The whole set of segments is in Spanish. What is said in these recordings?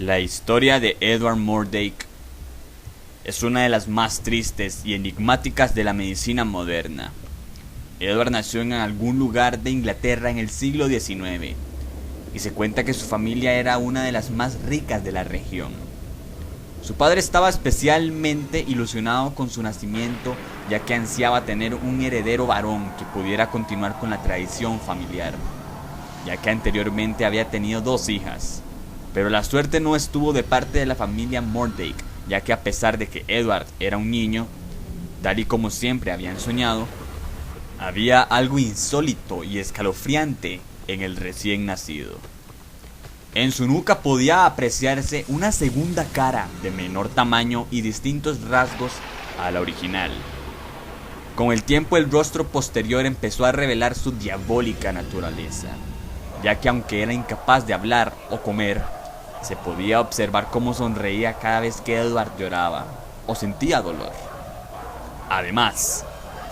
La historia de Edward Murdoch es una de las más tristes y enigmáticas de la medicina moderna. Edward nació en algún lugar de Inglaterra en el siglo XIX y se cuenta que su familia era una de las más ricas de la región. Su padre estaba especialmente ilusionado con su nacimiento, ya que ansiaba tener un heredero varón que pudiera continuar con la tradición familiar, ya que anteriormente había tenido 2 hijas. Pero la suerte no estuvo de parte de la familia Murdoch, ya que a pesar de que Edward era un niño, tal y como siempre habían soñado, había algo insólito y escalofriante en el recién nacido. En su nuca podía apreciarse una segunda cara de menor tamaño y distintos rasgos a la original. Con el tiempo el rostro posterior empezó a revelar su diabólica naturaleza, ya que aunque era incapaz de hablar o comer, se podía observar cómo sonreía cada vez que Edward lloraba o sentía dolor. Además,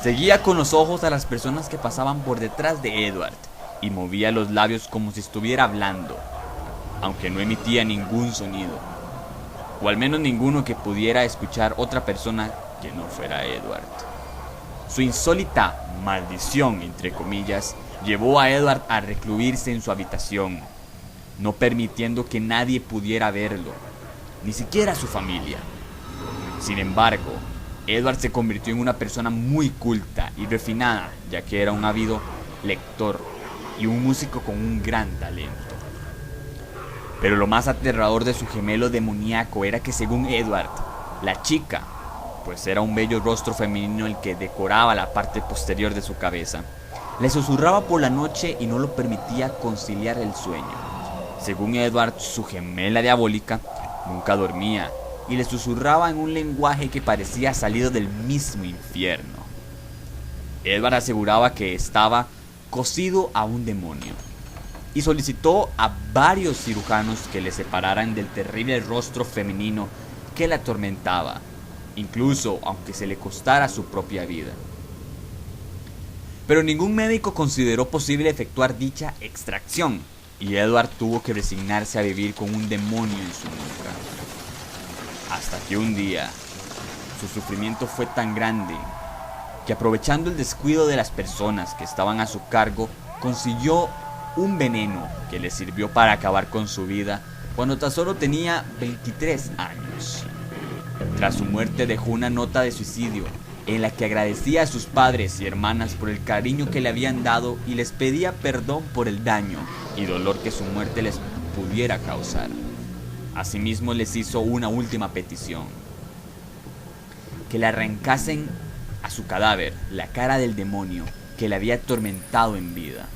seguía con los ojos a las personas que pasaban por detrás de Edward y movía los labios como si estuviera hablando, aunque no emitía ningún sonido, o al menos ninguno que pudiera escuchar otra persona que no fuera Edward. Su insólita maldición, entre comillas, llevó a Edward a recluirse en su habitación, no permitiendo que nadie pudiera verlo, ni siquiera su familia. Sin embargo, Edward se convirtió en una persona muy culta y refinada, ya que era un ávido lector y un músico con un gran talento. Pero lo más aterrador de su gemelo demoníaco era que, según Edward, la chica, pues era un bello rostro femenino el que decoraba la parte posterior de su cabeza, le susurraba por la noche y no lo permitía conciliar el sueño. Según Edward, su gemela diabólica nunca dormía y le susurraba en un lenguaje que parecía salido del mismo infierno. Edward aseguraba que estaba cosido a un demonio y solicitó a varios cirujanos que le separaran del terrible rostro femenino que le atormentaba, incluso aunque se le costara su propia vida. Pero ningún médico consideró posible efectuar dicha extracción, y Edward tuvo que resignarse a vivir con un demonio en su nuca. Hasta que un día, su sufrimiento fue tan grande que, aprovechando el descuido de las personas que estaban a su cargo, consiguió un veneno que le sirvió para acabar con su vida cuando tan solo tenía 23 años. Tras su muerte dejó una nota de suicidio en la que agradecía a sus padres y hermanas por el cariño que le habían dado y les pedía perdón por el daño y dolor que su muerte les pudiera causar. Asimismo les hizo una última petición: que le arrancasen a su cadáver la cara del demonio que le había atormentado en vida,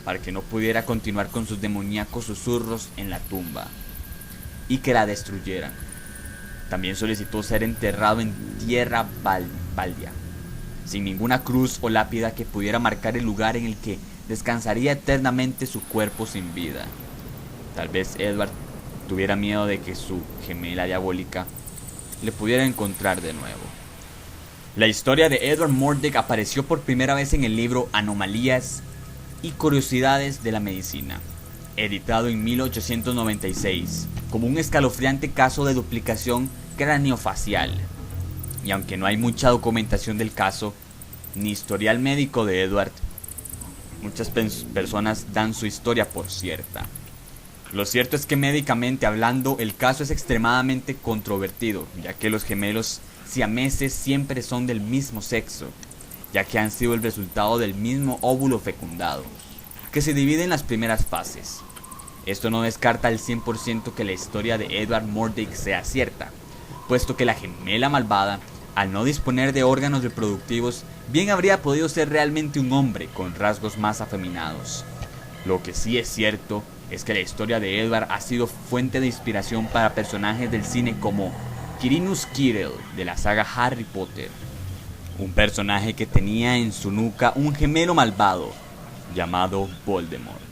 para que no pudiera continuar con sus demoníacos susurros en la tumba, y que la destruyeran. También solicitó ser enterrado en tierra baldía, sin ninguna cruz o lápida que pudiera marcar el lugar en el que descansaría eternamente su cuerpo sin vida. Tal vez Edward tuviera miedo de que su gemela diabólica le pudiera encontrar de nuevo. La historia de Edward Murdoch apareció por primera vez en el libro Anomalías y Curiosidades de la Medicina, editado en 1896, como un escalofriante caso de duplicación craneofacial. Y aunque no hay mucha documentación del caso, ni historial médico de Edward, muchas personas dan su historia por cierta. Lo cierto es que, médicamente hablando, el caso es extremadamente controvertido, ya que los gemelos siameses siempre son del mismo sexo, ya que han sido el resultado del mismo óvulo fecundado, que se divide en las primeras fases. Esto no descarta al 100% que la historia de Edward Murdoch sea cierta, puesto que la gemela malvada, al no disponer de órganos reproductivos, bien habría podido ser realmente un hombre con rasgos más afeminados. Lo que sí es cierto es que la historia de Edward ha sido fuente de inspiración para personajes del cine como Quirinus Quirrell de la saga Harry Potter, un personaje que tenía en su nuca un gemelo malvado llamado Voldemort.